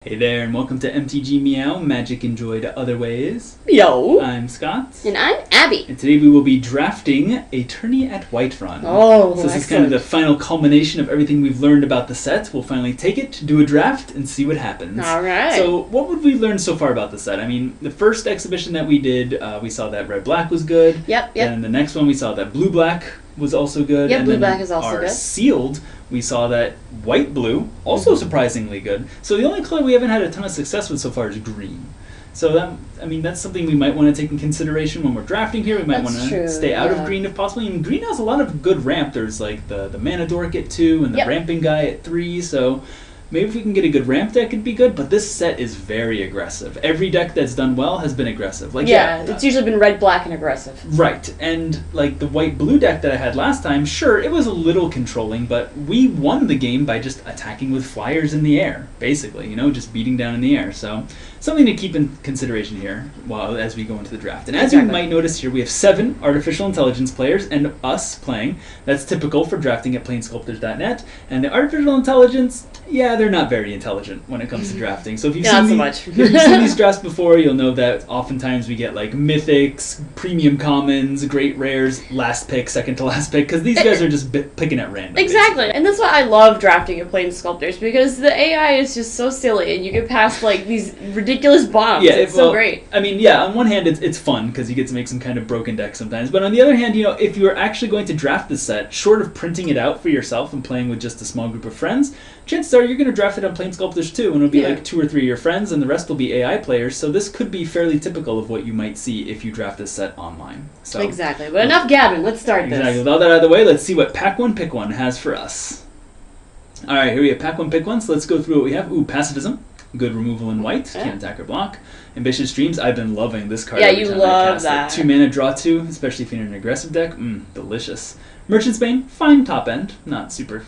Hey there, and welcome to MTG Meow, Magic Enjoyed Other Ways. Yo! I'm Scott. And I'm Abbey. And today we will be drafting A Tourney at Whiterun. Oh, so this is kind of the final culmination of everything we've learned about the set. We'll finally take it, do a draft, and see what happens. Alright. So what would we learn so far about the set? I mean, the first exhibition that we did, we saw that red-black was good. Yep. And the next one we saw that blue-black was also good. Yep, and blue-black is also our good. Sealed, we saw that white-blue, also surprisingly good. So the only color we haven't had a ton of success with so far is green. So that's something we might want to take in consideration when we're drafting here. We might want to stay out of green if possible. And green has a lot of good ramp. There's like the Mana Dork at 2 and the Ramping Guy at 3. So maybe if we can get a good ramp deck, it'd be good. But this set is very aggressive. Every deck that's done well has been aggressive. Like it's usually been red, black, and aggressive. Right, and like the white-blue deck that I had last time, sure, it was a little controlling, but we won the game by just attacking with flyers in the air, basically, just beating down in the air. So something to keep in consideration here as we go into the draft. And as you might notice here, we have 7 artificial intelligence players and us playing. That's typical for drafting at planesculptors.net. And the artificial intelligence, they're not very intelligent when it comes to drafting. So if you've seen these drafts before, you'll know that oftentimes we get like mythics, premium commons, great rares, last pick, second to last pick, because these guys are just picking at random. Exactly. Basically. And that's why I love drafting at Planesculptors, because the AI is just so silly, and you get past like these ridiculous bombs. It's so great. I mean, on one hand, it's fun because you get to make some kind of broken deck sometimes. But on the other hand, if you're actually going to draft this set, short of printing it out for yourself and playing with just a small group of friends, chances are you're going to draft it on Planesculptors too, and it'll be like 2 or 3 of your friends, and the rest will be AI players. So this could be fairly typical of what you might see if you draft this set online. So exactly. But enough gabbing. Let's start this. With all that out of the way, let's see what Pack 1 Pick 1 has for us. All right, here we have Pack 1 Pick 1. So let's go through what we have. Pacifism. Good removal in white. Can't attack or block. Ambitious Dreams. I've been loving this card. Yeah, you love that. 2 mana, draw 2, especially if you're in an aggressive deck. Delicious. Merchant's Bane. Fine top end. Not super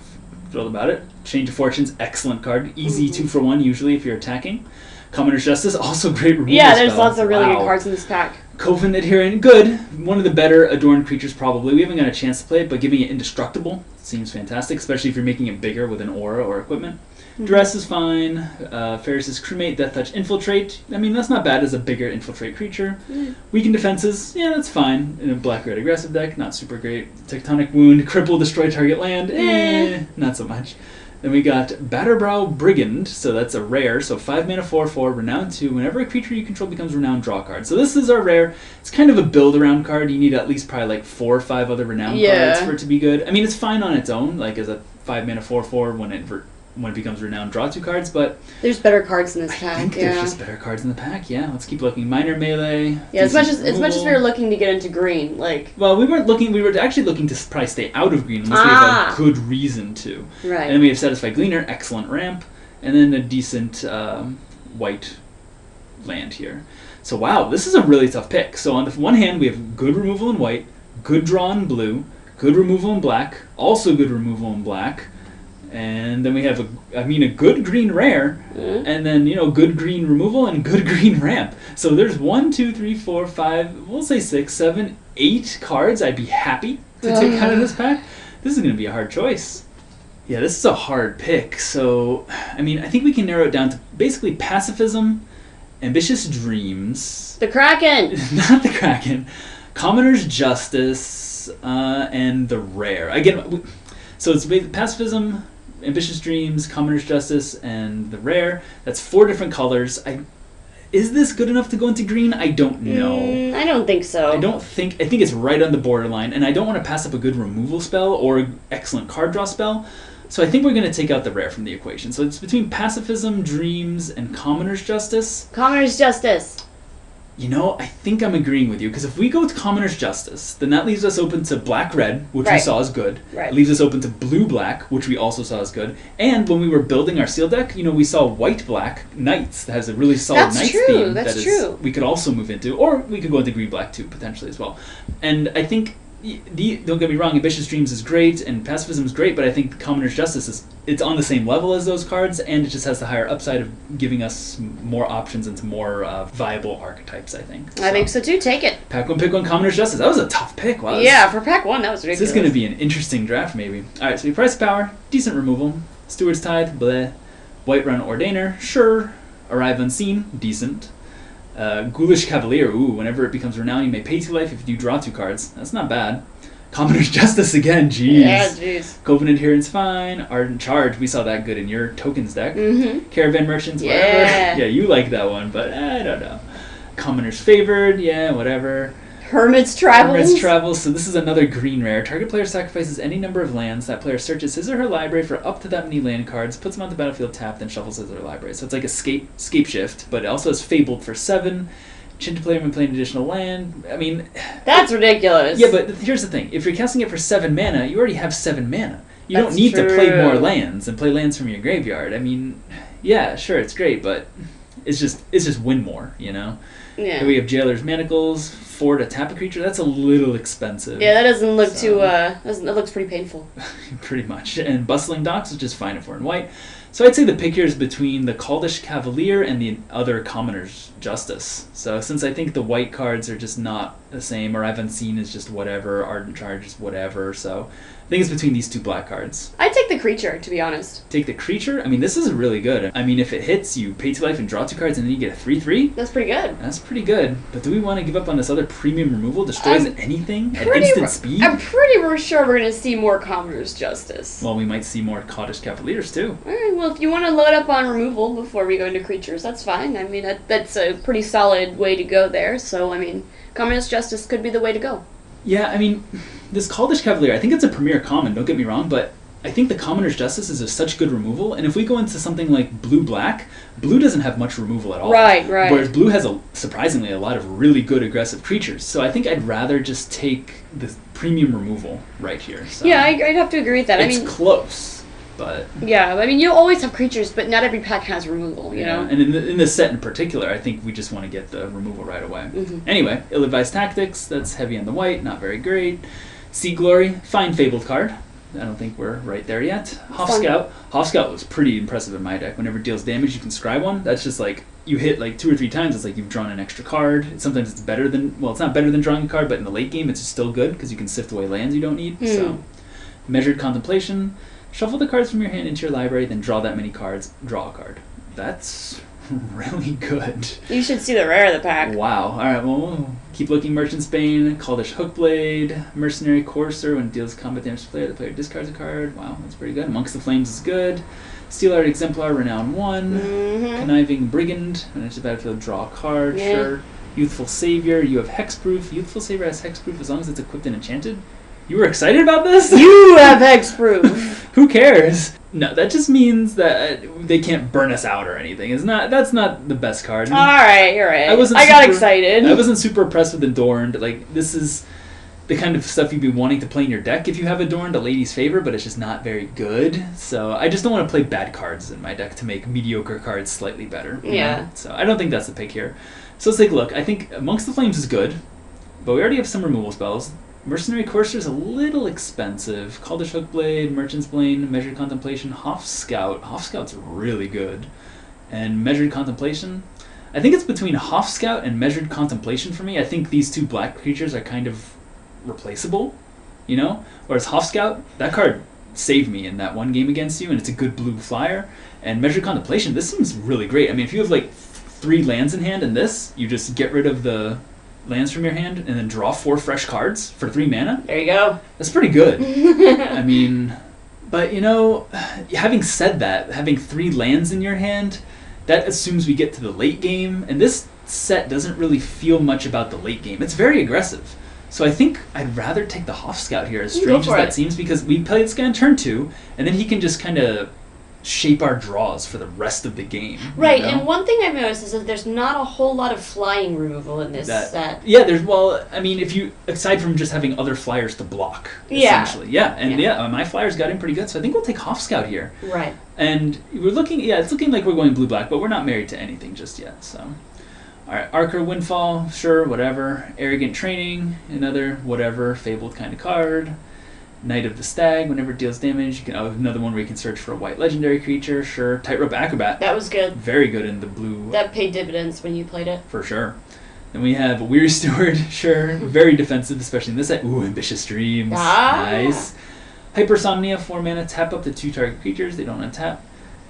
thrilled about it. Change of Fortunes. Excellent card. Easy 2 for 1 usually if you're attacking. Commoner's Justice. Also great removal Yeah, there's lots of really good cards in this pack. Coven Adherent. Good. One of the better Adorned creatures probably. We haven't got a chance to play it, but giving it Indestructible seems fantastic, especially if you're making it bigger with an aura or equipment. Dress is fine. Ferris's Crewmate, Death Touch, Infiltrate. I mean, that's not bad as a bigger Infiltrate creature. Weaken Defenses, that's fine. In a black-red aggressive deck, not super great. Tectonic Wound, Cripple, Destroy Target Land, not so much. Then we got Batterbrow Brigand, so that's a rare, so 5 mana 4/4, Renown 2. Whenever a creature you control becomes Renown, draw a card. So this is our rare. It's kind of a build-around card. You need at least probably like 4 or 5 other Renown cards for it to be good. I mean, it's fine on its own, like as a 5 mana 4/4 when it becomes Renowned, draw 2 cards, but there's better cards in this pack. I think there's just better cards in the pack. Let's keep looking. Minor Melee. Yeah, as much as we were looking to get into green, Well, we weren't looking. We were actually looking to probably stay out of green unless we have a good reason to. Right. And then we have Satisfied Gleaner, excellent ramp, and then a decent white land here. So wow, this is a really tough pick. So on the one hand, we have good removal in white, good draw in blue, good removal in black, also good removal in black. And then we have a good green rare, and then good green removal and good green ramp. So there's 1, 2, 3, 4, 5, we'll say 6, 7, 8 cards I'd be happy to take out of this pack. This is going to be a hard choice. Yeah, this is a hard pick. So I think we can narrow it down to basically Pacifism, Ambitious Dreams, the Kraken, not the Kraken, Commoner's Justice, and the rare. Again, so it's Pacifism, Ambitious Dreams, Commoner's Justice, and the rare. That's 4 different colors. Is this good enough to go into green? I don't know. I don't think so. I think it's right on the borderline, and I don't want to pass up a good removal spell or an excellent card draw spell. So I think we're going to take out the rare from the equation. So it's between Pacifism, Dreams, and Commoner's Justice. Commoner's Justice. I think I'm agreeing with you, because if we go with Commoner's Justice, then that leaves us open to black-red, which we saw as good. It leaves us open to blue-black, which we also saw as good. And when we were building our seal deck, we saw white-black Knights that has a really solid Knights theme. That's true. We could also move into, or we could go into green-black too, potentially as well. And I think, don't get me wrong, Ambitious Dreams is great, and Pacifism is great, but I think Commoner's Justice it's on the same level as those cards, and it just has the higher upside of giving us more options into more viable archetypes, I think. I think so too. Take it. Pack 1 Pick 1, Commoner's Justice. That was a tough pick. Wow. Yeah, for pack 1, that was ridiculous. This is going to be an interesting draft, maybe. All right, so we price power, decent removal, Steward's Tithe, bleh. Whiterun Ordainer, sure. Arrive Unseen, decent. Ghoulish Cavalier, ooh, whenever it becomes renowned, you may pay 2 life if you draw 2 cards. That's not bad. Commoner's Justice again, jeez. Yeah, jeez. Covenant Adherence, fine. Ardent Charge, we saw that good in your tokens deck. Mm-hmm. Caravan Merchants, whatever. Yeah, you like that one, but I don't know. Commoner's Favored, yeah, whatever. Hermit's Travels. So this is another green rare. Target player sacrifices any number of lands. That player searches his or her library for up to that many land cards, puts them on the battlefield tapped, then shuffles his or her library. So it's like a scape shift, but it also has Fabled for 7. Chinta player when playing an additional land. I mean... That's ridiculous. Yeah, but here's the thing. If you're casting it for 7 mana, you already have 7 mana. You That's don't need true. to play more lands and play lands from your graveyard. I mean, yeah, sure, it's great, but it's just win more, you know? Yeah. And we have Jailer's Manacles, 4 to tap a creature. That's a little expensive. Yeah, that doesn't look too... That looks pretty painful. Pretty much. And Bustling Docks, which is fine at 4 and white. So I'd say the pick here is between the Caldish Cavalier and the other Commoner's Justice. So since I think the white cards are just not the same, or I've Unseen is just whatever, Ardent Charge is whatever, so I think it's between these 2 black cards. I'd take the creature, to be honest. Take the creature? I mean, this is really good. I mean, if it hits, you pay 2 life and draw 2 cards, and then you get a 3/3. That's pretty good. That's pretty good. But do we want to give up on this other premium removal? Destroys anything at instant speed? I'm pretty sure we're going to see more Commoner's Justice. Well, we might see more Caldish Cavaliers, too. Alright, well, if you want to load up on removal before we go into creatures, that's fine. I mean, that's a pretty solid way to go there. So, I mean, Commoner's Justice could be the way to go. Yeah, I mean, this Caldish Cavalier, I think it's a premier common, don't get me wrong, but I think the Commoner's Justice is such good removal, and if we go into something like blue-black, blue doesn't have much removal at all. Right. Whereas blue has, surprisingly, a lot of really good aggressive creatures. So I think I'd rather just take the premium removal right here. So yeah, I'd have to agree with that. It's close, but... Yeah, I mean, you'll always have creatures, but not every pack has removal, you know? And in this set in particular, I think we just want to get the removal right away. Mm-hmm. Anyway, Ill-Advised Tactics, that's heavy on the white, not very great. Sea Glory, fine Fabled card. I don't think we're right there yet. Hoff-Scout was pretty impressive in my deck. Whenever it deals damage, you can scry one. That's just like, you hit like 2 or 3 times, it's like you've drawn an extra card. Sometimes it's better than, well, it's not better than drawing a card, but in the late game, it's still good because you can sift away lands you don't need. So, Measured Contemplation, shuffle the cards from your hand into your library, then draw that many cards, draw a card. That's really good. You should see the rare of the pack. Wow. Alright, well, we'll keep looking. Merchant's Bane, Caldish Hookblade, Mercenary Courser, when it deals combat damage to the player discards a card. Wow, that's pretty good. Amongst the Flames is good. Steelheart Exemplar, Renown 1. Conniving Brigand, when it's a battlefield, draw a card, sure. Youthful Savior, you have Hexproof. Youthful Savior has Hexproof as long as it's equipped and enchanted. You were excited about this? You have Hexproof! Who cares? No, that just means that they can't burn us out or anything. That's not the best card. Alright, you're right. I got excited. I wasn't super impressed with Adorned. Like, this is the kind of stuff you'd be wanting to play in your deck if you have Adorned, a lady's favor, but it's just not very good. So I just don't want to play bad cards in my deck to make mediocre cards slightly better. Yeah. So I don't think that's the pick here. So let's take a look. I think Amongst the Flames is good, but we already have some removal spells. Mercenary Courser is a little expensive. Caldish Hookblade, Merchant's Bane, Measured Contemplation, Hoff-Scout. Hoff-Scout's really good. And Measured Contemplation. I think it's between Hoff-Scout and Measured Contemplation for me. I think these 2 black creatures are kind of replaceable, you know? Whereas Hoff-Scout, that card saved me in that one game against you, and it's a good blue flyer. And Measured Contemplation, this seems really great. I mean, if you have like 3 lands in hand in this, you just get rid of the lands from your hand and then draw 4 fresh cards for 3 mana. There you go. That's pretty good. I mean, but you know, having said that, having 3 lands in your hand, that assumes we get to the late game, and this set doesn't really feel much about the late game. It's very aggressive. So I think I'd rather take the Hoff-Scout here, as strange as that seems, because we play this guy on turn 2, and then he can just kind of shape our draws for the rest of the game. Right, you know? and one thing I've noticed is that there's not a whole lot of flying removal in this set. Yeah, I mean, if you, aside from just having other flyers to block, essentially. Yeah, and my flyers got in pretty good, so I think we'll take Hoff-Scout here. Right. And we're looking, it's looking like we're going blue-black, but we're not married to anything just yet, so. Alright, Archer Windfall, sure, whatever. Arrogant Training, another whatever, fabled kind of card. Knight of the Stag, whenever it deals damage, you can another one where you can search for a white legendary creature, sure. Tightrope Acrobat. That was good. Very good in the blue. That paid dividends when you played it. For sure. Then we have Weary Steward, sure. Very defensive, especially in this set. Ooh, Ambitious Dreams. Nice. Hypersomnia, 4 mana, tap up to 2 target creatures, they don't untap.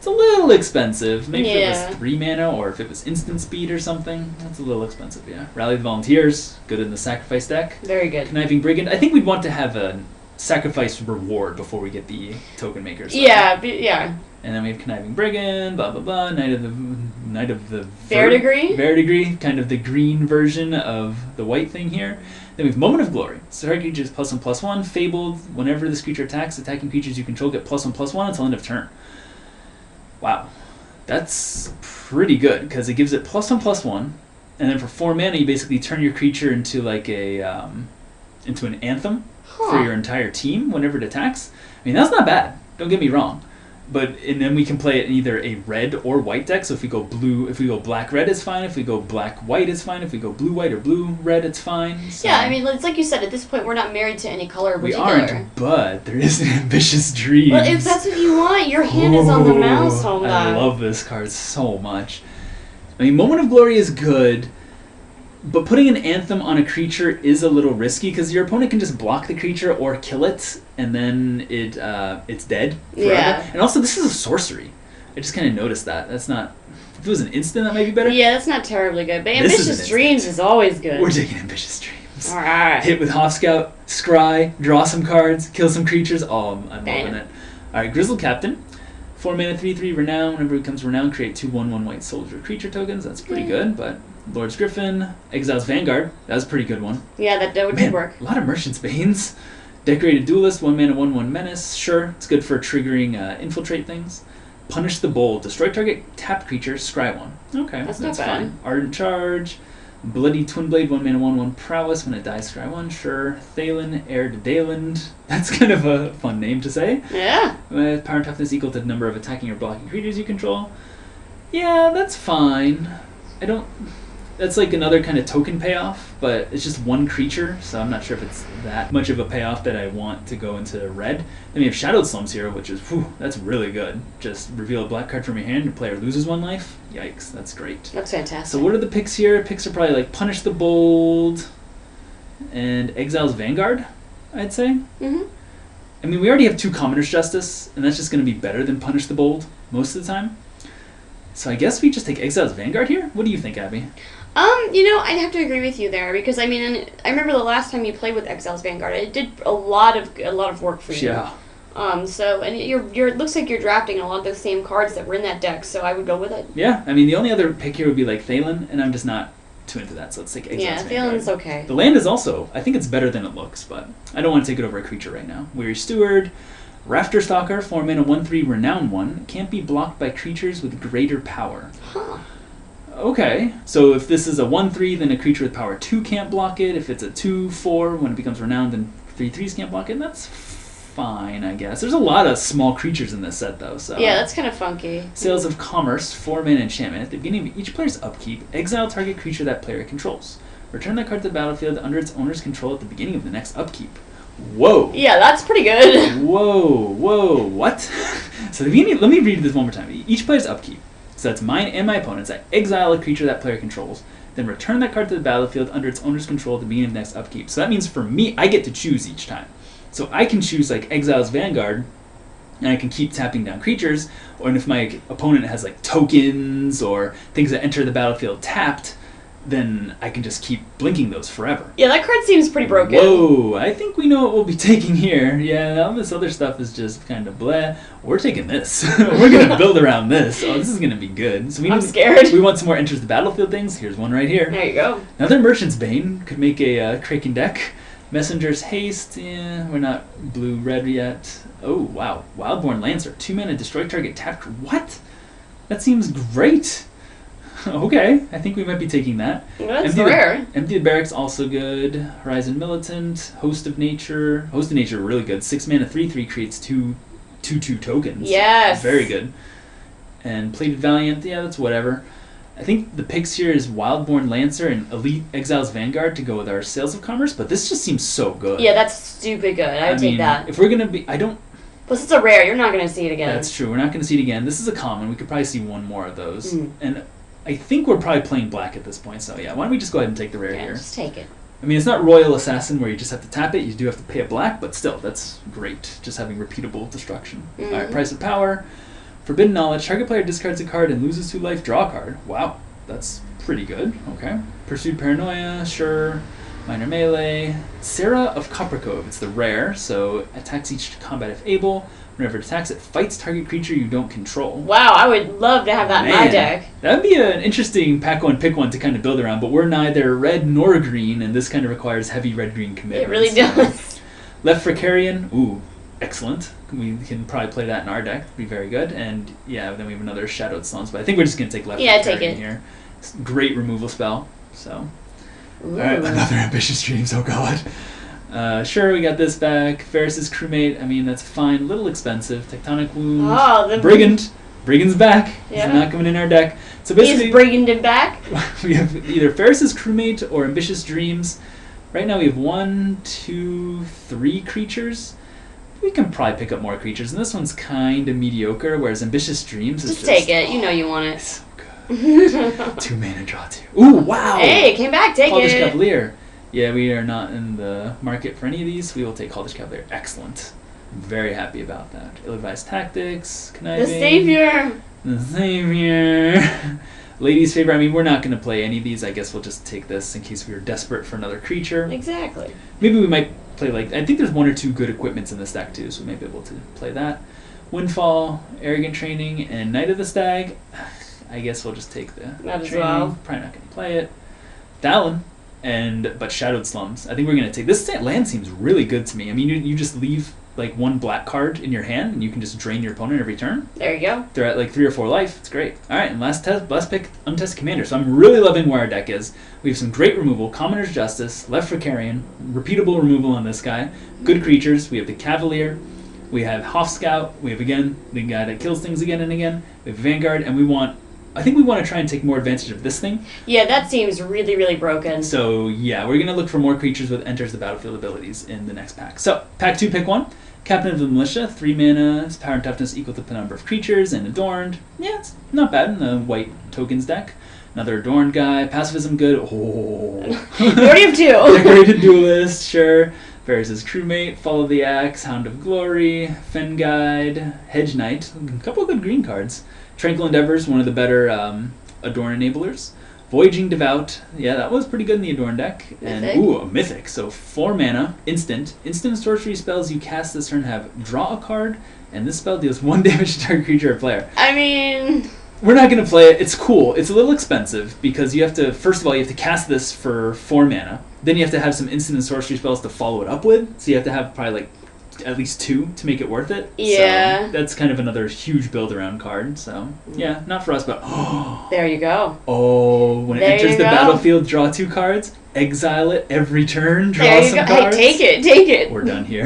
It's a little expensive. Maybe if it Yeah. was 3 mana or if it was instant speed or something. That's a little expensive, yeah. Rally the Volunteers, good in the sacrifice deck. Very good. Conniving Brigand. I think we'd want to have a sacrifice reward before we get the token makers. Yeah, yeah. And then we have Conniving Brigand, blah blah blah, Knight of the Verdigris, kind of the green version of the white thing here. Then we have Moment of Glory. So target creatures +1/+1, fabled. Whenever this creature attacks, attacking creatures you control get +1/+1 until end of turn. Wow, that's pretty good because it gives it +1/+1, and then for 4 mana you basically turn your creature into like a into an anthem for your entire team whenever it attacks. I mean, that's not bad. Don't get me wrong. And then we can play it in either a red or white deck. So if we go black-red, it's fine. If we go black-white, it's fine. If we go blue-white or blue-red, it's fine. So yeah, I mean, it's like you said, at this point, we're not married to any color in we particular. aren't, but there is an Ambitious Dreams. Well, if that's what you want, your hand is on the mouse, hold on. I love this card so much. I mean, Moment of Glory is good, but putting an Anthem on a creature is a little risky because your opponent can just block the creature or kill it, and then it's dead forever. Yeah. And also, this is a sorcery. I just kind of noticed that. That's not... If it was an instant, that might be better. Yeah, that's not terribly good. But This is Ambitious an Dreams is always good. We're taking Ambitious Dreams. Alright. Hit with Hoff Scout, scry, draw some cards, kill some creatures. Oh, I'm Damn. loving it. Alright, Grizzled Captain. 4 mana, 3/3 Renown. Whenever it becomes Renown, create 2/1/1 white soldier creature tokens. That's pretty good, but Lord's Griffin, Exile's Vanguard. That was a pretty good one. Yeah, that would Man, work. a lot of Merchant's Banes. Decorated Duelist, 1 mana, 1/1 Menace. Sure, it's good for triggering infiltrate things. Punish the Bold. Destroy target tapped creature, scry 1. Okay, That's not bad. fine. Ardent Charge. Bloody Twin Blade, 1 mana, 1/1 Prowess. When it dies, scry 1. Sure. Thalen, Heir to Daland. That's kind of a fun name to say. Yeah. With power and toughness equal to the number of attacking or blocking creatures you control. Yeah, that's fine. That's like another kind of token payoff, but it's just one creature, so I'm not sure if it's that much of a payoff that I want to go into red. Then we have Shadowed Slums here, which is, that's really good. Just reveal a black card from your hand, your player loses 1 life. Yikes, that's great. That's fantastic. So what are the picks here? Picks are probably like Punish the Bold and Exile's Vanguard, I'd say. Mm-hmm. I mean, we already have 2 Commoner's Justice, and that's just going to be better than Punish the Bold most of the time. So I guess we just take Exile's Vanguard here? What do you think, Abby? I'd have to agree with you there because I mean, I remember the last time you played with Exile's Vanguard, it did a lot of work for you. Yeah. It looks like you're drafting a lot of the same cards that were in that deck, so I would go with it. Yeah, I mean, the only other pick here would be like Thalen, and I'm just not too into that, so let's take Exile's Vanguard. Thalen's okay. The land is also, I think it's better than it looks, but I don't want to take it over a creature right now. Weary Steward, Rafter Stalker, 4 mana, 1/3 Renown 1, can't be blocked by creatures with greater power. Huh. Okay, so if this is a 1/3, then a creature with power 2 can't block it. If it's a 2/4, when it becomes renowned, then 3/3s can't block it. That's fine, I guess. There's a lot of small creatures in this set, though. So Yeah, that's kind of funky. Sales of Commerce, 4 mana enchantment. At the beginning of each player's upkeep, exile target creature that player controls. Return that card to the battlefield under its owner's control at the beginning of the next upkeep. Whoa! Yeah, that's pretty good. Whoa, what? So let me read this one more time. Each player's upkeep. So that's mine and my opponent's. I exile a creature that player controls, then return that card to the battlefield under its owner's control at the beginning of the next upkeep. So that means for me, I get to choose each time. So I can choose like Exile's Vanguard, and I can keep tapping down creatures, or if my opponent has like tokens or things that enter the battlefield tapped, then I can just keep blinking those forever. Yeah, that card seems pretty broken. Whoa, I think we know what we'll be taking here. Yeah, all this other stuff is just kind of bleh. We're taking this. We're going to build around this. Oh, this is going to be good. So I'm scared. We want some more enters the battlefield things. Here's one right here. There you go. Another Merchant's Bane. Could make a Kraken deck. Messenger's Haste. Yeah, we're not blue-red yet. Oh, wow. Wildborn Lancer. 2 mana, destroy target tapped. What? That seems great. Okay, I think we might be taking that. That's rare. Empty the Barracks, also good. Horizon Militant, Host of Nature. Host of Nature, really good. 6 mana, 3/3 creates 2/2 tokens. Yes. Very good. And Plated Valiant, yeah, that's whatever. I think the picks here is Wildborn Lancer and Elite Exile's Vanguard to go with our Sales of Commerce, but this just seems so good. Yeah, that's stupid good. I would take that. If we're going to be... Plus, it's a rare. You're not going to see it again. That's true. We're not going to see it again. This is a common. We could probably see one more of those. And I think we're probably playing black at this point, so yeah, why don't we just go ahead and take the rare here. Just take it. I mean, it's not Royal Assassin where you just have to tap it, you do have to pay a black, but still, that's great, just having repeatable destruction. Alright, Price of Power, Forbidden Knowledge. Target player discards a card and loses 2 life. Draw a card. Wow, that's pretty good. Okay. Pursued Paranoia. Sure. Minor Melee. Sarah of Coppercove. It's the rare, so attacks each combat if able. Whenever it attacks, it fights target creature you don't control. Wow, I would love to have that in my deck. That'd be an interesting pack one, pick one to kind of build around, but we're neither red nor green, and this kind of requires heavy red-green commitment. It really does. Left Fricarian, ooh, excellent. We can probably play that in our deck. It'd be very good. And yeah, then we have another Shadowed Slums, but I think we're just going to take Left Fricarian take it. here. It's a great removal spell, so. Ooh. Alright, another Ambitious Dreams, oh god. Sure, we got this back. Ferris's Crewmate, I mean, that's fine. A little expensive. Tectonic Wound. Oh, the Brigand. Brigand's back. Yeah. He's not coming in our deck. So basically, is Brigand back? we have either Ferris's Crewmate or Ambitious Dreams. Right now we have 1, 2, 3 creatures. We can probably pick up more creatures, and this one's kind of mediocre, whereas Ambitious Dreams is Just take it. You know you want it. So good. 2 mana, draw 2. Ooh, wow! Hey, it came back. Take Caldish it. Cavalier. Yeah, we are not in the market for any of these. We will take Caldish Cavalier. Excellent. I'm very happy about that. Ill-advised Tactics. Conniving. The Savior. The Savior. Ladies' Favor. I mean, we're not going to play any of these. I guess we'll just take this in case we were desperate for another creature. Exactly. Maybe we might play, like, I think there's 1 or 2 good equipments in this deck too, so we may be able to play that. Windfall, Arrogant Training, and Knight of the Stag. I guess we'll just take the Might as training. well. Probably not going to play it. Dallin. But Shadowed Slums. I think we're going to take... This land seems really good to me. I mean, you just leave, like, 1 black card in your hand, and you can just drain your opponent every turn. There you go. They're at, like, 3 or 4 life. It's great. Alright, and last pick, Untested Commander. So I'm really loving where our deck is. We have some great removal. Commoner's Justice, Left Fricarian, repeatable removal on this guy. Good creatures. We have the Cavalier. We have Hoff Scout. We have, again, the guy that kills things again and again. We have Vanguard, and we want... I think we want to try and take more advantage of this thing. Yeah, that seems really, really broken. So, yeah, we're going to look for more creatures with Enters the Battlefield abilities in the next pack. So, pack 2, pick 1. Captain of the Militia, 3 mana, its power and toughness equal to the number of creatures, and Adorned. Yeah, it's not bad in the white tokens deck. Another Adorned guy. Pacifism good. Oh. You already have 2. Decorated Duelist, sure. Ferris's Crewmate, Follow the Axe, Hound of Glory, Fen Guide, Hedge Knight. A couple of good green cards. Tranquil Endeavors, one of the better Adorn enablers. Voyaging Devout, yeah, that was pretty good in the Adorn deck. And ooh, a Mythic, so 4 mana, instant. Instant sorcery spells you cast this turn have draw a card, and this spell deals 1 damage to target creature or player. I mean... We're not going to play it. It's cool. It's a little expensive because you have to, first of all, you have to cast this for 4 mana. Then you have to have some instant and sorcery spells to follow it up with. So you have to have probably like at least 2 to make it worth it. Yeah. So that's kind of another huge build around card. So yeah, not for us, but there you go. Oh, when it enters the battlefield, draw 2 cards, exile it every turn, draw there you some go. cards. Hey, take it. We're done here.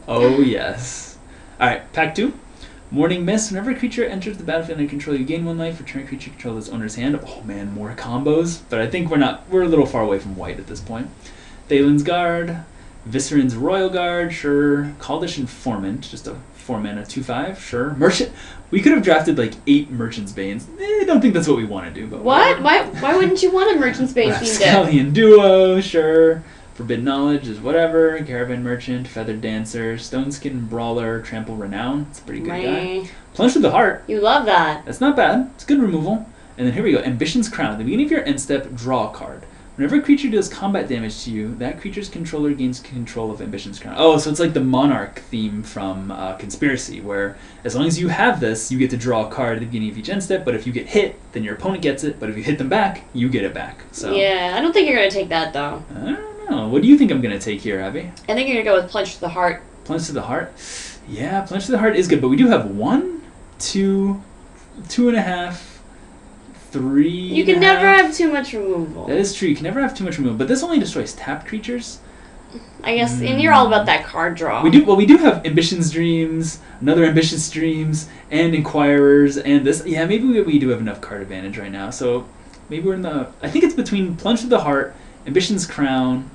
Oh yes. Alright, pack 2. Morning Mist. Whenever a creature enters the battlefield under control, you gain 1 life. Return a creature control its owner's hand. Oh man, more combos. But I think we're a little far away from white at this point. Thalen's Guard. Viscerin's Royal Guard, sure. Caldish Informant, just a 4 mana 2/5, sure. Merchant. We could have drafted like 8 Merchant's Banes. I don't think that's what we want to do. But what? Why wouldn't you want a Merchant's Bane themed deck? Rapscallion Duo, sure. Forbidden Knowledge is whatever. Caravan Merchant, Feathered Dancer, Stoneskin Brawler, Trample Renown. It's a pretty good guy. Plunge to the Heart. You love that. That's not bad. It's good removal. And then here we go. Ambition's Crown. At the beginning of your end step, draw a card. Whenever a creature deals combat damage to you, that creature's controller gains control of Ambition's Crown. Oh, so it's like the Monarch theme from Conspiracy, where as long as you have this, you get to draw a card at the beginning of each end step, but if you get hit, then your opponent gets it, but if you hit them back, you get it back. So yeah, I don't think you're going to take that, though. I don't know. What do you think I'm going to take here, Abby? I think you're going to go with Plunge to the Heart. Plunge to the Heart? Yeah, Plunge to the Heart is good, but we do have 1, 2, 2.5, 3. You can never have too much removal. That is true. You can never have too much removal, but this only destroys tapped creatures. I guess, and you're all about that card draw. We do have Ambition's Dreams, another Ambitious Dreams, and Inquirers, and this. Yeah, maybe we do have enough card advantage right now. So maybe we're in the. I think it's between Plunge to the Heart, Ambition's Crown.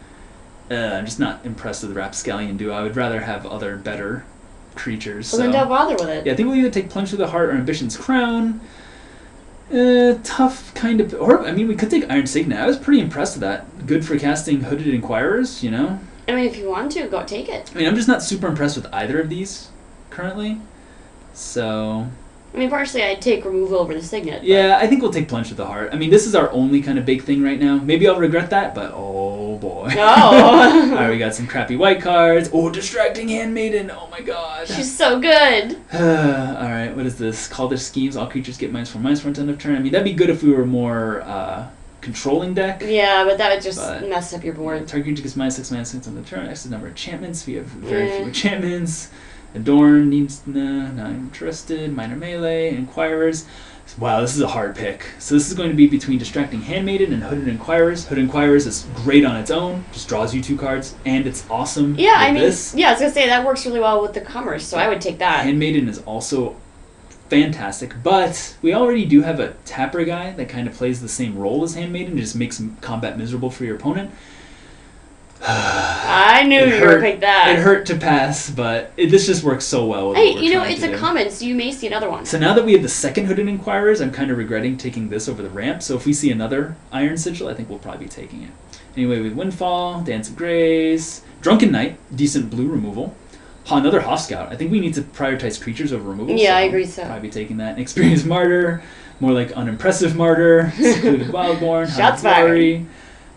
I'm just not impressed with the Rapscallion Duo. I would rather have other better creatures. Well, then don't bother with it. Yeah, I think we'll either take Plunge to the Heart or Ambition's Crown. Tough kind of, or I mean, we could take Iron Signet. I was pretty impressed with that. Good for casting Hooded Inquirers, you know. I mean, if you want to, go take it. I mean, I'm just not super impressed with either of these currently. So... I mean, partially I'd take removal over the Signet. But... Yeah, I think we'll take Plunge to the Heart. I mean, this is our only kind of big thing right now. Maybe I'll regret that, but oh boy. Oh. Alright, we got some crappy white cards. Oh, Distracting Handmaiden. Oh my god. She's so good. Alright, what is this? Caldish Schemes. All creatures get -4/-1 until end of turn. I mean, that'd be good if we were more controlling deck. Yeah, but that would just mess up your board. Target creature gets -6/-6 on the turn. X is the number of enchantments. We have very few enchantments. Adorn needs not interested. Minor Melee. Inquirers. Wow, this is a hard pick. So this is going to be between Distracting Handmaiden and Hooded Inquirers. Hooded Inquirers is great on its own. Just draws you 2 cards. And it's awesome. Yeah, I mean, this. yeah, I was going to say that works really well with the Commerce, so I would take that. Handmaiden is also fantastic. But we already do have a Tapper guy that kind of plays the same role as Handmaiden. Just makes combat miserable for your opponent. I knew you were going to pick that. It hurt to pass, but this just works so well with hey, what we're you know, trying it's to a do. common, so you may see another one. So now that we have the second Hooded Inquirers, I'm kind of regretting taking this over the ramp. So if we see another Iron Sigil, I think we'll probably be taking it. Anyway, with Windfall, Dance of Grace, Drunken Knight, decent blue removal. Another Hoff Scout. I think we need to prioritize creatures over removal. Yeah, I agree so. Probably be taking that. An Experienced Martyr, more like Unimpressive Martyr, Secluded Wildborn, Shots fired.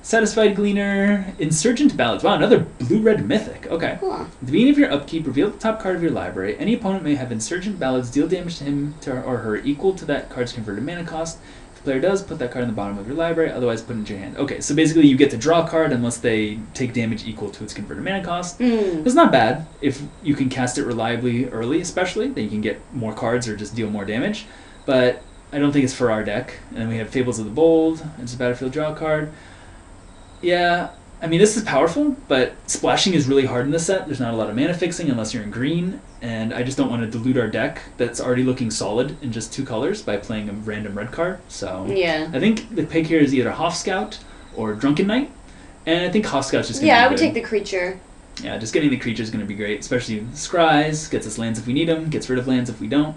Satisfied Gleaner, Insurgent Ballads. Wow, another blue-red mythic. Okay. Huh. At the beginning of your upkeep, reveal the top card of your library. Any opponent may have Insurgent Ballads deal damage to him or her equal to that card's converted mana cost. If the player does, put that card in the bottom of your library, otherwise put it into your hand. Okay, so basically you get to draw a card unless they take damage equal to its converted mana cost. It's not bad if you can cast it reliably early, especially. Then you can get more cards or just deal more damage. But I don't think it's for our deck. And then we have Fables of the Bold. It's a battlefield draw card. Yeah, I mean, this is powerful, but splashing is really hard in this set. There's not a lot of mana fixing unless you're in green, and I just don't want to dilute our deck that's already looking solid in just 2 colors by playing a random red card. So yeah. I think the pick here is either Hoff Scout or Drunken Knight, and I think Hoff Scout's just going to be Yeah, I would good. take the creature. Yeah, just getting the creature is going to be great, especially Scries, gets us lands if we need them, gets rid of lands if we don't.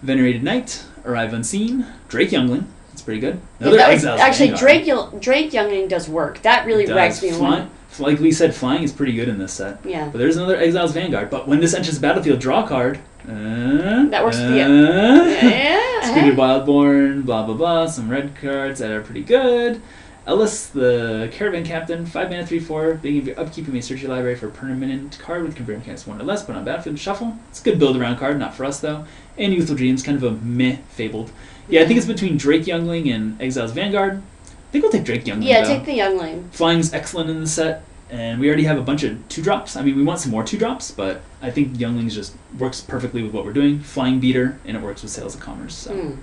Venerated Knight, Arrive Unseen, Drake Youngling. It's pretty good. Another Exiles. Actually, Drake Youngling does work. That really rags me along. Like we said, flying is pretty good in this set. Yeah. But there's another Exiles Vanguard. But when this enters the battlefield, draw a card. That works for you. Yeah. Secluded Wildborn, blah, blah, blah. Some red cards that are pretty good. Ellis, the Caravan Captain, 5 mana, 3/4. Beginning of your upkeep, you may search your library for a permanent card with converted mechanics 1 or less. Put on battlefield, shuffle. It's a good build-around card, not for us though. And Youthful Dreams, kind of a meh Fabled. Yeah, I think it's between Drake Youngling and Exiles Vanguard. I think we'll take Drake Youngling. Yeah, though. take the Youngling. Flying's excellent in the set, and we already have a bunch of 2-drops. I mean, we want some more 2-drops, but I think Youngling's just works perfectly with what we're doing. Flying Beater, and it works with Sales of Commerce. So.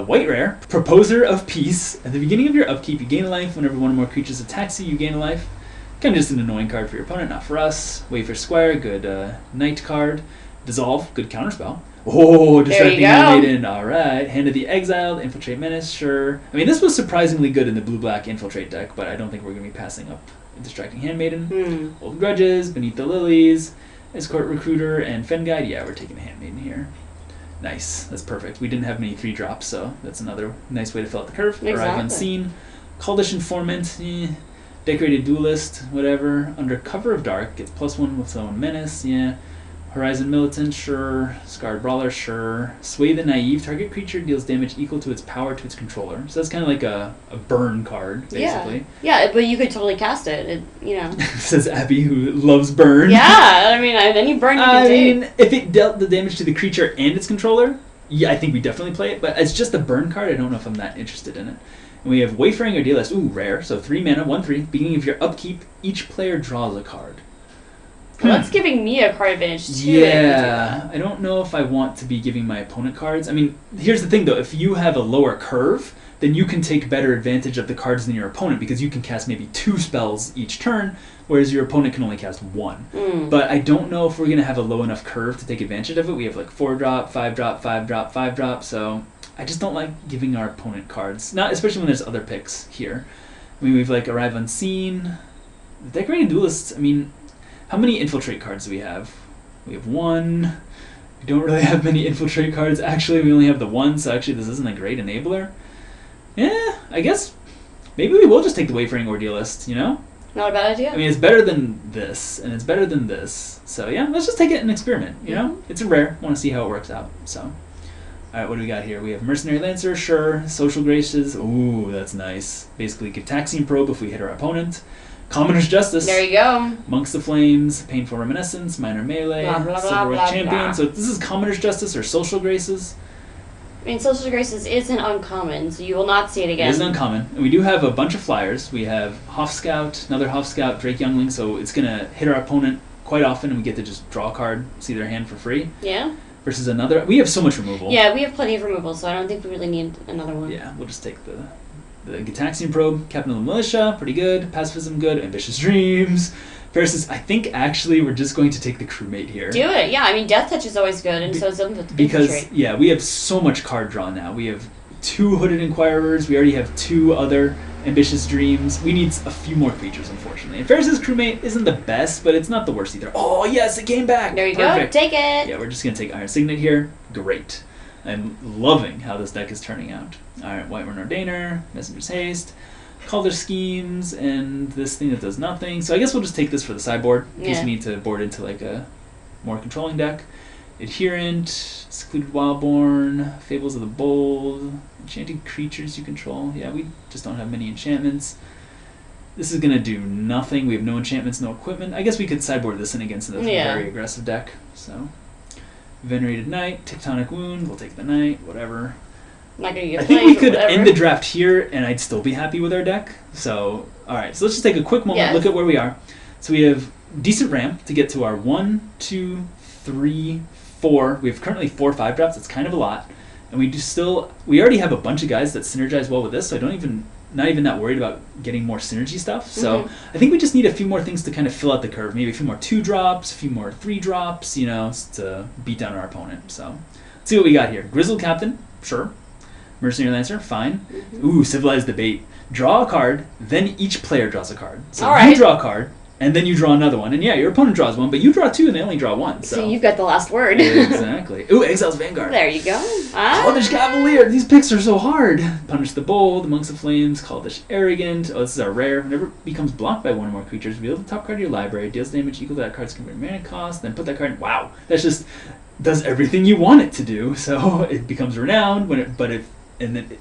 White Rare, Proposer of Peace. At the beginning of your upkeep, you gain a life. Whenever one or more creatures attacks you, you gain a life. Kind of just an annoying card for your opponent, not for us. Wayfarer Squire, good Knight card. Dissolve, good counterspell. Oh, Distracting Handmaiden, alright. Hand of the Exiled, Infiltrate Menace, sure. I mean, this was surprisingly good in the blue-black Infiltrate deck, but I don't think we're going to be passing up Distracting Handmaiden. Old Grudges, Beneath the Lilies, Escort Recruiter, and Fen Guide. Yeah, we're taking Handmaiden here. Nice, that's perfect. We didn't have many 3-drops, so that's another nice way to fill out the curve. Exactly. Arrive Unseen, Caldish Informant, Decorated Duelist, whatever. Under Cover of Dark, gets +1 with Zone Menace, yeah. Horizon Militant, sure. Scarred Brawler, sure. Sway the Naive, target creature deals damage equal to its power to its controller. So that's kind of like a burn card, basically. Yeah, but you could totally cast it, Says Abbey, who loves burn. Yeah, I mean, any burn you can do. If it dealt the damage to the creature and its controller, yeah, I think we definitely play it. But as just a burn card, I don't know if I'm that interested in it. And we have Wayfaring Idealist. Ooh, rare. So 3 mana, 1/3. Beginning of your upkeep, each player draws a card. Well, that's giving me a card advantage too. Yeah, I don't know if I want to be giving my opponent cards. I mean, here's the thing though, if you have a lower curve, then you can take better advantage of the cards than your opponent because you can cast maybe 2 spells each turn, whereas your opponent can only cast 1. But I don't know if we're going to have a low enough curve to take advantage of it. We have like 4-drop, 5-drop, 5-drop, 5-drop, so I just don't like giving our opponent cards, not especially when there's other picks here. I mean, we've like Arrive Unseen, Decorated Duelist. I mean, how many Infiltrate cards do we have? We have 1. We don't really have many Infiltrate cards. Actually, we only have the 1, so actually this isn't a great enabler. Yeah, I guess maybe we will just take the Wayfaring Ordealist, you know? Not a bad idea. I mean, it's better than this, and it's better than this. So yeah, let's just take it and experiment, you know? It's a rare. Want to see how it works out, so. Alright, what do we got here? We have Mercenary Lancer, sure. Social Graces, ooh, that's nice. Basically, Gitaxian Probe if we hit our opponent. Commoner's Justice. There you go. Monks of Flames, Painful Reminiscence, Minor Melee, Blah, blah, blah, Silverwolf blah, Champion. blah. So this is Commoner's Justice or Social Graces. I mean, Social Graces isn't uncommon, so you will not see it again. It isn't uncommon. And we do have a bunch of flyers. We have Hoff Scout, another Hoff Scout, Drake Youngling, so it's going to hit our opponent quite often, and we get to just draw a card, see their hand for free. Yeah. Versus another. We have so much removal. Yeah, we have plenty of removal, so I don't think we really need another one. Yeah, we'll just take the Gitaxian Probe, Captain of the Militia, pretty good. Pacifism, good. Ambitious Dreams. Versus, I think actually we're just going to take the Crewmate here. Do it, yeah. I mean, Death Touch is always good, and so is Infantry. Because, yeah, we have so much card draw now. We have 2 Hooded Inquirers. We already have 2 other Ambitious Dreams. We need a few more creatures, unfortunately. And Ferris's Crewmate isn't the best, but it's not the worst either. Oh, yes, it came back! There you Perfect. go, take it! Yeah, we're just going to take Iron Signet here. Great. I'm loving how this deck is turning out. Alright, Whiterun Ordainer, Messenger's Haste, Calder Schemes, and this thing that does nothing. So I guess we'll just take this for the sideboard, in case we need to board into like a more controlling deck. Adherent, Secluded Wildborn, Fables of the Bold, Enchanted Creatures you control. Yeah, we just don't have many enchantments. This is going to do nothing. We have no enchantments, no equipment. I guess we could sideboard this in against a very aggressive deck. So, Venerated Knight, Tectonic Wound, we'll take the Knight, whatever. Not gonna get I think we could end the draft here, and I'd still be happy with our deck. So, alright, so let's just take a quick moment, look at where we are. So we have decent ramp to get to our 1, 2, 3, 4. We have currently 4 5 drops. It's kind of a lot. And we already have a bunch of guys that synergize well with this, so not even that worried about getting more synergy stuff. So I think we just need a few more things to kind of fill out the curve. Maybe a few more 2 drops, a few more 3 drops, you know, to beat down our opponent. So let's see what we got here. Grizzled Captain, sure. Mercenary Lancer, fine. Ooh, Civilized Debate. Draw a card, then each player draws a card. So you draw a card, and then you draw another one. And yeah, your opponent draws one, but you draw 2 and they only draw 1. So you've got the last word. Exactly. Ooh, Exile's Vanguard. There you go. Kaldish Cavalier. These picks are so hard. Punish the Bold, Monks of Flames, Kaldish Arrogant. Oh, this is our rare. Whenever it becomes blocked by one or more creatures, reveal the top card of your library, deals damage equal to that card's converted mana cost, then put that card in. Wow. That's just does everything you want it to do. So it becomes renowned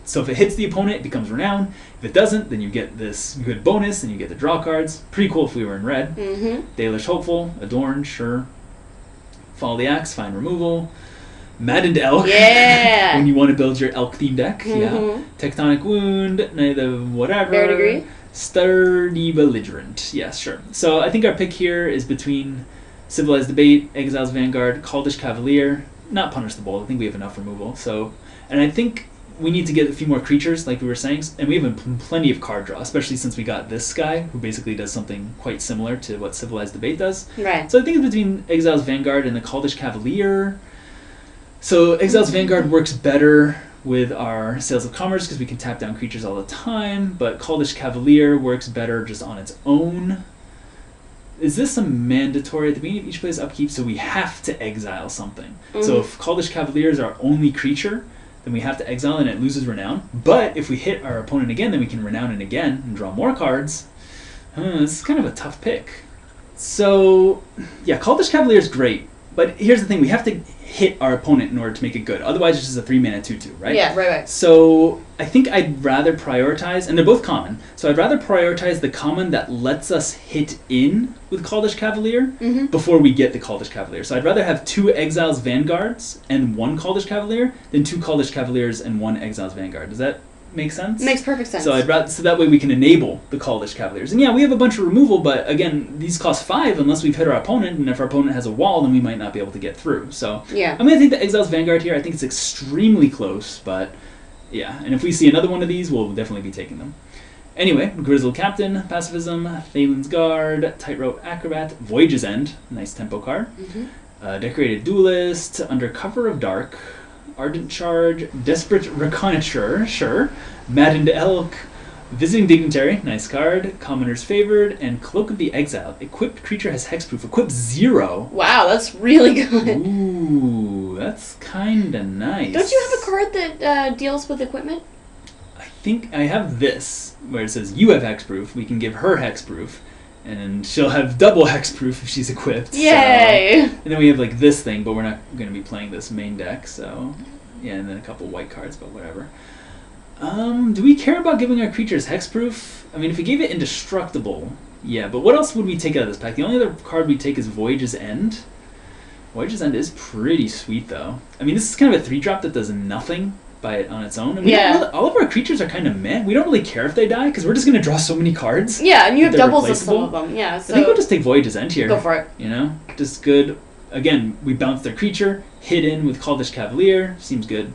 so if it hits the opponent, it becomes renowned. If it doesn't, then you get this good bonus, and you get the draw cards. Pretty cool if we were in red. Dalish Hopeful, Adorned, sure. Follow the Axe, find removal. Maddened Elk. Yeah. When you want to build your elk themed deck. Yeah. Tectonic Wound, neither whatever. Fair degree. Sturdy Belligerent. Yeah, sure. So I think our pick here is between Civilized Debate, Exile's Vanguard, Kaldish Cavalier. Not Punish the Bold. I think we have enough removal. So, and I think we need to get a few more creatures, like we were saying, and we have plenty of card draw, especially since we got this guy, who basically does something quite similar to what Civilized Debate does. Right. So I think it's between Exile's Vanguard and the Kaldish Cavalier. So Exile's Vanguard works better with our Sales of Commerce because we can tap down creatures all the time, but Kaldish Cavalier works better just on its own. Is this a mandatory at the beginning of each player's upkeep, so we have to exile something? So if Kaldish Cavalier is our only creature, then we have to exile and it loses renown. But if we hit our opponent again, then we can renown it again and draw more cards. This is kind of a tough pick. So, yeah, Kaldish Cavalier is great. But here's the thing, we have to hit our opponent in order to make it good. Otherwise, it's just a 3-mana 2/2, right? Yeah, right. So I think I'd rather prioritize, and they're both common, so I'd rather prioritize the common that lets us hit in with Kaldish Cavalier before we get the Kaldish Cavalier. So I'd rather have 2 Exiles Vanguards and 1 Kaldish Cavalier than 2 Kaldish Cavaliers and 1 Exiles Vanguard. Does that make sense? Makes perfect sense. So so that way we can enable the Kaldish Cavaliers. And yeah, we have a bunch of removal, but again, these cost 5 unless we've hit our opponent, and if our opponent has a wall, then we might not be able to get through. So yeah. I'm going to take the Exile's Vanguard here. I think it's extremely close, but yeah. And if we see another one of these, we'll definitely be taking them. Anyway, Grizzled Captain, Pacifism, Thalen's Guard, Tightrope Acrobat, Voyage's End, nice tempo card. Decorated Duelist, Under Cover of Dark, Ardent Charge, Desperate Reconnoitre, sure. Maddened Elk, Visiting Dignitary, nice card. Commoner's Favored, and Cloak of the Exile. Equipped creature has hexproof. Equipped 0. Wow, that's really good. Ooh, that's kinda nice. Don't you have a card that deals with equipment? I think I have this, where it says you have hexproof. We can give her hexproof. And she'll have double hexproof if she's equipped. Yay! So. And then we have like this thing, but we're not going to be playing this main deck, so yeah, and then a couple white cards, but whatever. Do we care about giving our creatures hexproof? I mean, if we gave it indestructible, yeah, but what else would we take out of this pack? The only other card we take is Voyage's End. Voyage's End is pretty sweet, though. I mean, this is kind of a 3-drop that does nothing by it on its own. And all of our creatures are kind of meh. We don't really care if they die, because we're just going to draw so many cards. Yeah, and you have doubles of some of them, yeah. So I think we'll just take Voyage's End here. Go for it. You know? Just good. Again, we bounce their creature, hit in with Caldish Cavalier. Seems good.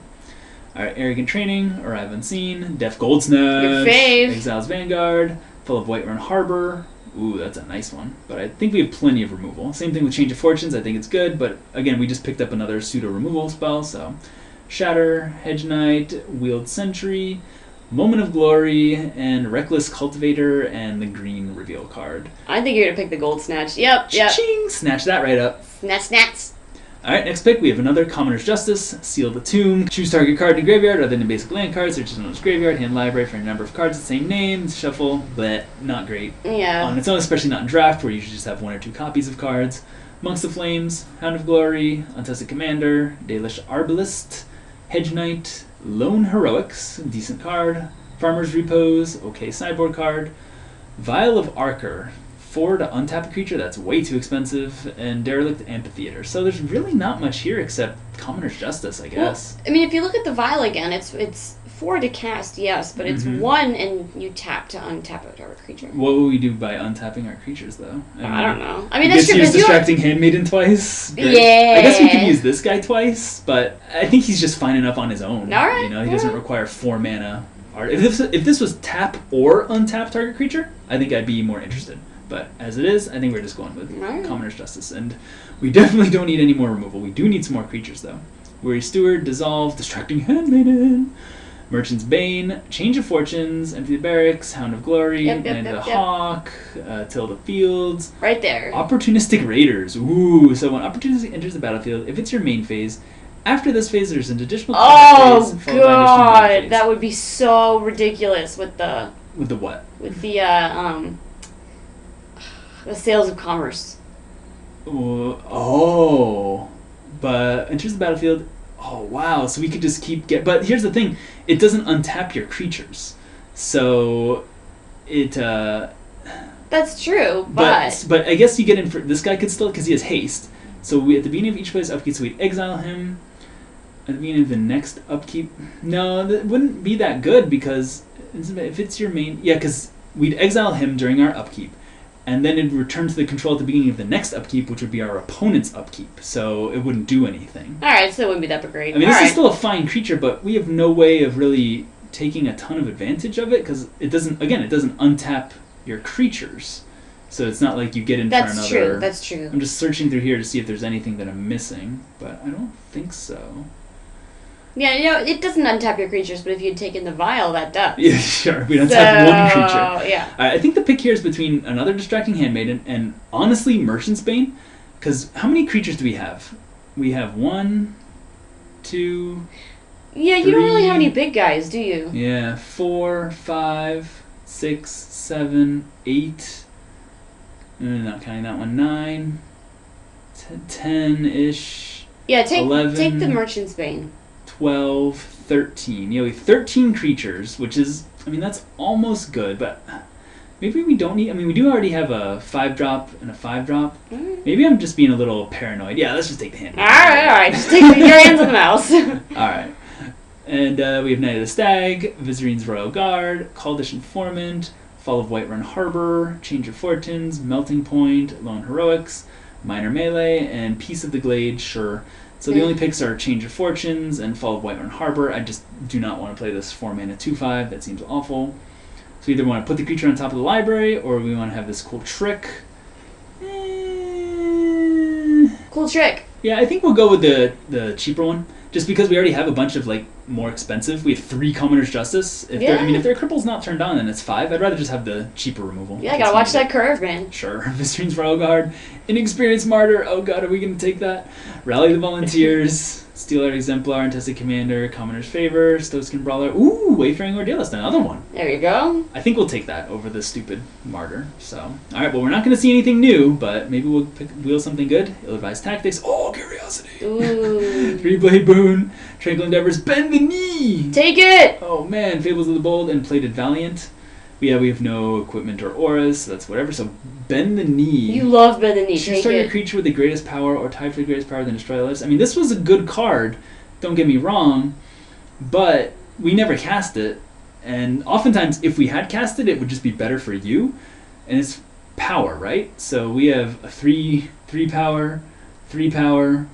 Alright, Arrogant Training, Arrive Unseen, Deaf Gold Snatch, your fave. Exiles Vanguard, Full of Whiterun Harbor. Ooh, that's a nice one. But I think we have plenty of removal. Same thing with Change of Fortunes. I think it's good, but again, we just picked up another pseudo removal spell, so Shatter, Hedge Knight, Wield Sentry, Moment of Glory, and Reckless Cultivator, and the green reveal card. I think you're gonna pick the Gold Snatch. Yep, yep. Ching! Snatch that right up. Snatch. Alright, next pick, we have another Commoner's Justice, Seal the Tomb. Choose target card in the graveyard other than basic land cards, which is known as graveyard, hand library for a number of cards of the same name, shuffle, but not great. Yeah. On its own, especially not in draft, where you usually just have 1 or 2 copies of cards. Monks of Flames, Hound of Glory, Untested Commander, Dalish Arbalist, Hedge Knight, Lone Heroics, decent card, Farmer's Repose, okay sideboard card, Vial of Archer, 4 to untap a creature, that's way too expensive, and Derelict Amphitheater. So there's really not much here except Commoner's Justice, I guess. Well, I mean, if you look at the Vial again, it's 4 to cast, yes, but it's 1 and you tap to untap a target creature. What will we do by untapping our creatures, though? I don't know. I mean, that's true. Use Distracting Handmaiden twice. Great. Yeah. I guess we could use this guy twice, but I think he's just fine enough on his own. All right. You know, he doesn't require 4 mana. If this was tap or untap target creature, I think I'd be more interested. But as it is, I think we're just going with Commoner's Justice. And we definitely don't need any more removal. We do need some more creatures, though. Weary Steward, Dissolve, Distracting Handmaiden, Merchant's Bane, Change of Fortunes, Empty the Barracks, Hound of Glory, Land of the Hawk, Till the Fields. Right there. Opportunistic Raiders. Ooh, so when Opportunistic enters the battlefield, if it's your main phase, after this phase there's an additional phase. Oh, God! That would be so ridiculous with the... With the what? With the Sales of Commerce. Oh, but enters the battlefield. Oh wow! So we could just But here's the thing: it doesn't untap your creatures, so it. That's true, but I guess you get in for this guy could still because he has haste. So at the beginning of each player's upkeep, so we exile him. At the beginning of the next upkeep, no, that wouldn't be that good because if it's your main, because we'd exile him during our upkeep. And then it'd return to the control at the beginning of the next upkeep, which would be our opponent's upkeep. So it wouldn't do anything. Alright, so it wouldn't be that great. I mean, this is still a fine creature, but we have no way of really taking a ton of advantage of it, because it doesn't untap your creatures. So it's not like you get in for another... That's true. I'm just searching through here to see if there's anything that I'm missing, but I don't think so. Yeah, it doesn't untap your creatures, but if you'd taken the Vial, that does. Yeah, sure. We'd untap one creature. Yeah. I think the pick here is between another Distracting Handmaiden and, honestly, Merchant's Bane. Because how many creatures do we have? We have 1, 2... Yeah, 3, you don't really have any big guys, do you? Yeah, 4, 5, 6, 7, 8... not counting that one. 9, 10-ish... Yeah, take 11, take the Merchant's Bane. 12, 13. We have 13 creatures, which is, I mean, that's almost good, but maybe we don't need, I mean, we do already have a 5-drop and a 5-drop. Maybe I'm just being a little paranoid. Yeah, let's just take the hand. Alright, just take your hands on the mouse. Alright. And we have Knight of the Stag, Vizarine's Royal Guard, Caldish Informant, Fall of Whiterun Harbor, Change of Fortunes, Melting Point, Lone Heroics, Minor Melee, and Piece of the Glade, sure. So the only picks are Change of Fortunes and Fall of Whiterun Harbor. I just do not want to play this 4-mana 2/5. That seems awful. So either want to put the creature on top of the library, or we want to have this cool trick. Cool trick. Yeah, I think we'll go with the cheaper one. Just because we already have a bunch of more expensive. We have 3 Commoner's Justice. If their cripple's not turned on, then it's 5. I'd rather just have the cheaper removal. Yeah, I gotta watch that curve, man. Sure. Vizarine's Royal Guard, Inexperienced Martyr. Oh god, are we gonna take that? Rally the Volunteers, Steeler Exemplar, Untested Commander, Commoner's Favor, Stoicskin Brawler. Ooh, Wayfaring Ordealist, another one. There you go. I think we'll take that over the stupid Martyr. So, alright, well, we're not going to see anything new, but maybe we'll wheel something good. Ill-Advised Tactics. Oh, Curiosity. Ooh. Three-Blade Boon, Tranquil Endeavors, Bend the Knee. Take it! Oh, man, Fables of the Bold and Plated Valiant. We have no equipment or auras, so that's whatever. So, Bend the Knee. You love Bend the Knee. Choose target creature with the greatest power or tied for the greatest power, then destroy the list. I mean, this was a good card, don't get me wrong, but we never cast it. And oftentimes, if we had cast it, it would just be better for you. And it's power, right? So we have a 3 power, 3 power.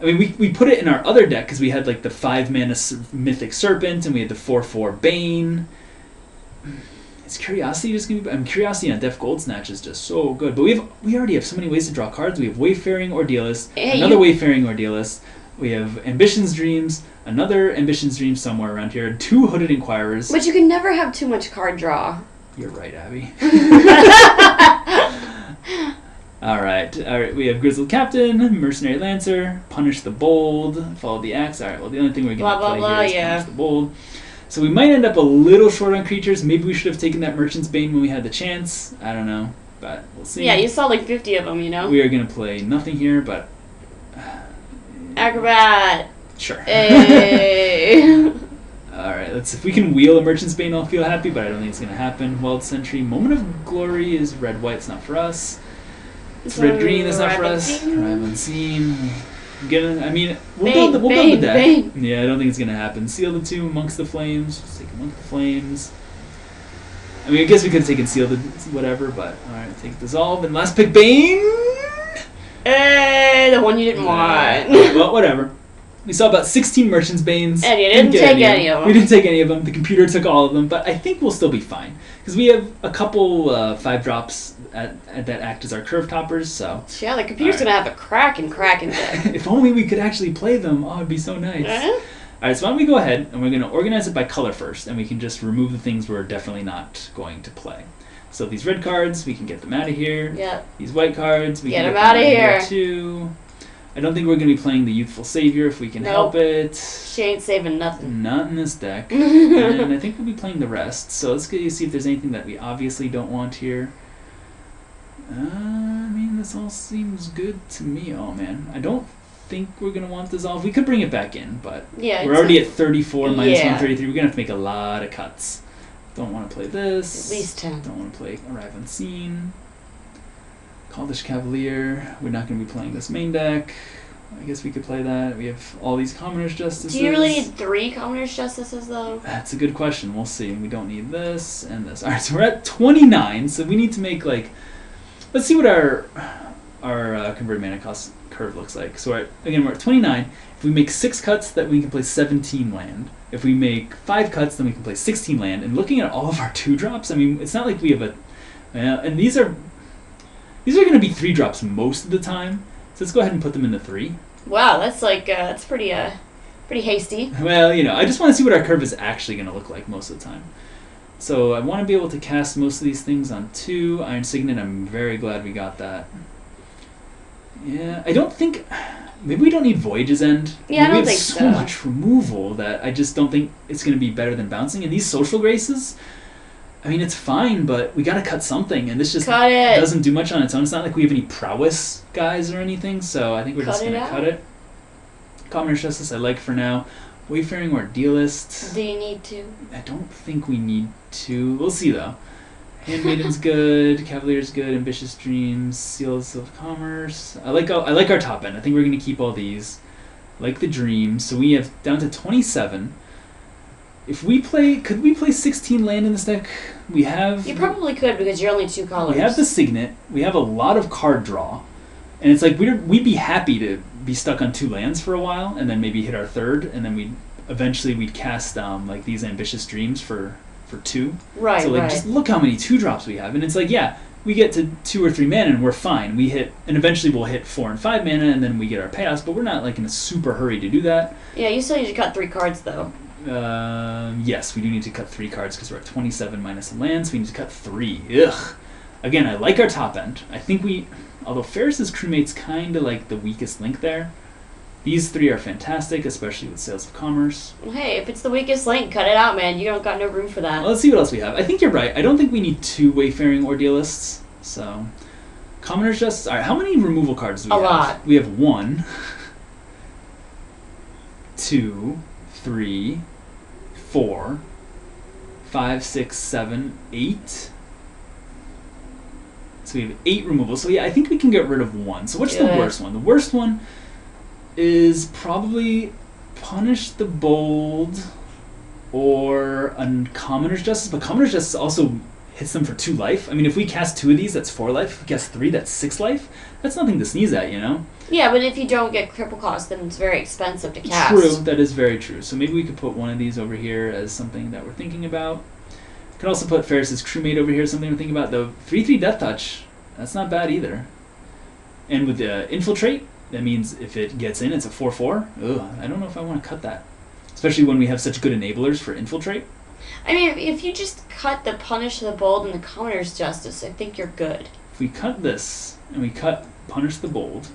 I mean, we put it in our other deck because we had like the 5-mana Mythic Serpent, and we had the 4/4 Bane. Is Curiosity just gonna be? I mean, Curiosity on Death Gold Snatch is just so good. But we already have so many ways to draw cards. We have Wayfaring Ordealist, another Wayfaring Ordealist. We have Ambition's Dreams, another Ambition's Dreams somewhere around here. 2 Hooded Inquirers. But you can never have too much card draw. You're right, Abbey. All right. We have Grizzled Captain, Mercenary Lancer, Punish the Bold, Follow the Axe. All right. Well, the only thing we're gonna play here is Punish the Bold. So we might end up a little short on creatures. Maybe we should have taken that Merchant's Bane when we had the chance. I don't know, but we'll see. Yeah, you saw like 50 of them, you know? We are going to play nothing here, but... Acrobat! Sure. Hey! Alright, let's see. If we can wheel a Merchant's Bane, I'll feel happy, but I don't think it's going to happen. Wild Sentry. Moment of Glory is red-white. It's not for us. It's red-green. That's not for us. Arrive Unseen. I mean, we'll build the deck. Bane. Yeah, I don't think it's going to happen. Seal the 2, Amongst the Flames. Let's take Amongst the Flames. I mean, I guess we could have taken Seal the whatever, but alright, take Dissolve. And last pick, Bane! Hey, the one you didn't want. Well, whatever. We saw about 16 Merchant's Banes. And you didn't take any of them. We didn't take any of them. The computer took all of them, but I think we'll still be fine. Because we have a couple 5-drops that act as our curve toppers, so... Yeah, the computer's going to have a cracking deck. If only we could actually play them. Oh, it'd be so nice. Alright, so why don't we go ahead, and we're going to organize it by color first, and we can just remove the things we're definitely not going to play. So these red cards, we can get them out of here. Yep. These white cards, we can get them out of here too. I don't think we're going to be playing the Youthful Savior if we can help it. She ain't saving nothing. Not in this deck. And I think we'll be playing the rest. So let's see if there's anything that we obviously don't want here. I mean, this all seems good to me. Oh, man. I don't think we're going to want Dissolve. We could bring it back in, but we're already at 34 minus 133. We're going to have to make a lot of cuts. Don't want to play this. At least 10. Don't want to play Arrive Unseen. Caldish Cavalier. We're not going to be playing this main deck. I guess we could play that. We have all these Commoner's Justices. Do you really need 3 Commoner's Justices, though? That's a good question. We'll see. We don't need this and this. Alright, so we're at 29, so we need to make, like... Let's see what our converted mana cost curve looks like. So, we're at 29. If we make 6 cuts, that we can play 17 land. If we make 5 cuts, then we can play 16 land. And looking at all of our 2-drops, I mean, it's not like we have a... and these are going to be 3-drops most of the time. So let's go ahead and put them into 3. Wow, that's like that's pretty hasty. Well, I just want to see what our curve is actually going to look like most of the time. So I want to be able to cast most of these things on 2. Iron Signet, I'm very glad we got that. Yeah, I don't think... Maybe we don't need Voyage's End. Yeah, I don't think so. We have so much removal that I just don't think it's going to be better than Bouncing. And these Social Graces... I mean, it's fine, but we gotta cut something, and this just doesn't do much on its own. It's not like we have any prowess guys or anything, so I think we're just gonna cut it. Commoner's Justice I like for now. Wayfaring Ordealist. Do you need to? I don't think we need to. We'll see, though. Handmaiden's good. Cavalier's good. Ambitious Dreams. Seals of Commerce. I like our top end. I think we're gonna keep all these. Like the Dreams. So we have down to 27. If we could we play 16 land in this deck? We have... You probably could because you're only 2 colors. We have the Signet. We have a lot of card draw. And it's like we'd be happy to be stuck on 2 lands for a while and then maybe hit our 3rd and then we'd cast like these Ambitious Dreams for 2. Right, so just look how many 2-drops we have. And it's like, yeah, we get to 2 or 3 mana and we're fine. And eventually we'll hit 4 and 5 mana and then we get our payoffs, but we're not like in a super hurry to do that. Yeah, you still need to cut 3 cards though. Yes, we do need to cut 3 cards because we're at 27 minus the land, so we need to cut 3. Ugh. Again, I like our top end. I think although Ferris's Crewmate's kind of like the weakest link there, These three are fantastic, especially with Sales of Commerce. Well, hey, if it's the weakest link, cut it out, man. You don't got no room for that. Well, let's see what else we have. I think you're right. I don't think we need 2 Wayfaring Ordealists. So, Commoner's Justice. All right, how many removal cards do we have? A lot. We have 1, 2, 3, 4, 5, 6, 7, 8. So we have 8 removals. So yeah, I think we can get rid of 1. So what's the worst one? The worst one is probably Punish the Bold or Commoner's Justice. But Commoner's Justice also hits them for 2 life. I mean, if we cast 2 of these, that's 4 life. If we cast 3, that's 6 life. That's nothing to sneeze at, you know? Yeah, but if you don't get cripple cost, then it's very expensive to cast. True, that is very true. So maybe we could put one of these over here as something that we're thinking about. Could also put Ferris's Crewmate over here, something we're thinking about. The 3/3 Death Touch, that's not bad either. And with the Infiltrate, that means if it gets in, it's a 4/4. Ugh, I don't know if I want to cut that. Especially when we have such good enablers for Infiltrate. I mean, if you just cut the Punish the Bold and the Commoner's Justice, I think you're good. If we cut this, and we cut Punish the Bold,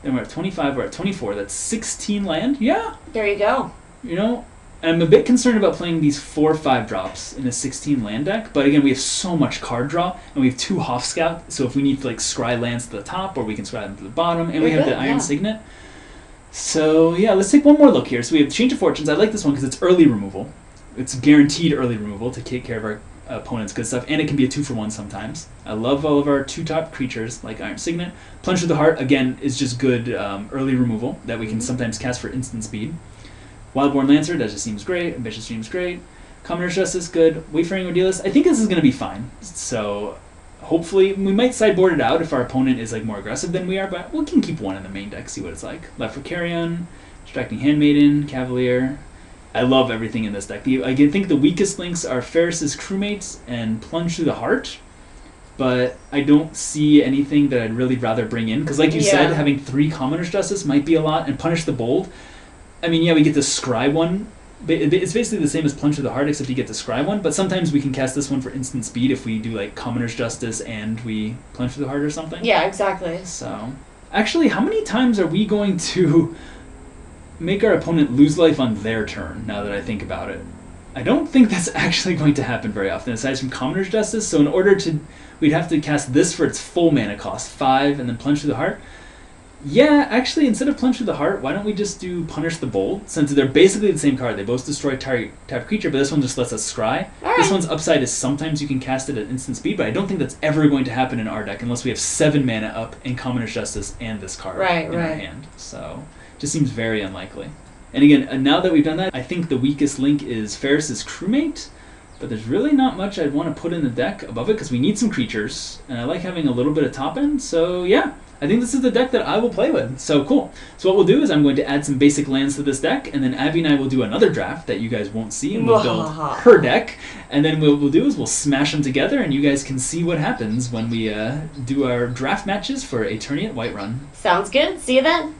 then we're at 25, we're at 24. That's 16 land? Yeah. There you go. You know, I'm a bit concerned about playing these 4/5 drops in a 16 land deck, but again, we have so much card draw, and we have 2 Hoff Scout, so if we need to like scry lands to the top, or we can scry them to the bottom, and we have the Iron Signet. So yeah, let's take one more look here. So we have Change of Fortunes. I like this one because it's early removal. It's guaranteed early removal to take care of our opponent's good stuff, and it can be a 2-for-1 sometimes. I love all of our 2-top creatures like Iron Signet. Plunge of the Heart, again, is just good early removal that we can sometimes cast for instant speed. Wildborn Lancer, that just seems great. Ambitious Dreams, great. Commoner's Justice, good. Wayfaring Ordealist, I think this is going to be fine. So hopefully, we might sideboard it out if our opponent is like more aggressive than we are, but we can keep 1 in the main deck, see what it's like. Left for Carrion, Distracting Handmaiden, Cavalier. I love everything in this deck. I think the weakest links are Ferris's Crewmates and Plunge Through the Heart, but I don't see anything that I'd really rather bring in, because like you said, having 3 Commoner's Justice might be a lot, and Punish the Bold. I mean, yeah, we get to scry 1. It's basically the same as Plunge Through the Heart, except you get to scry 1, but sometimes we can cast this one for instant speed if we do like Commoner's Justice and we Plunge Through the Heart or something. Yeah, exactly. So, actually, how many times are we going to make our opponent lose life on their turn, now that I think about it? I don't think that's actually going to happen very often, aside from Commoner's Justice. So in order to, we'd have to cast this for its full mana cost, 5, and then Plunge Through the Heart. Yeah, actually, instead of Plunge Through the Heart, why don't we just do Punish the Bold? Since they're basically the same card. They both destroy type creature, but this one just lets us scry. This one's upside is sometimes you can cast it at instant speed, but I don't think that's ever going to happen in our deck unless we have 7 mana up in Commoner's Justice and this card in our hand. So, just seems very unlikely. And again, now that we've done that, I think the weakest link is Ferris's Crewmate, but there's really not much I'd want to put in the deck above it because we need some creatures, and I like having a little bit of top end, so yeah. I think this is the deck that I will play with. So cool. So what we'll do is I'm going to add some basic lands to this deck, and then Abbey and I will do another draft that you guys won't see, and we'll build her deck. And then what we'll do is we'll smash them together, and you guys can see what happens when we do our draft matches for A Tourney at Whiterun. Sounds good. See you then.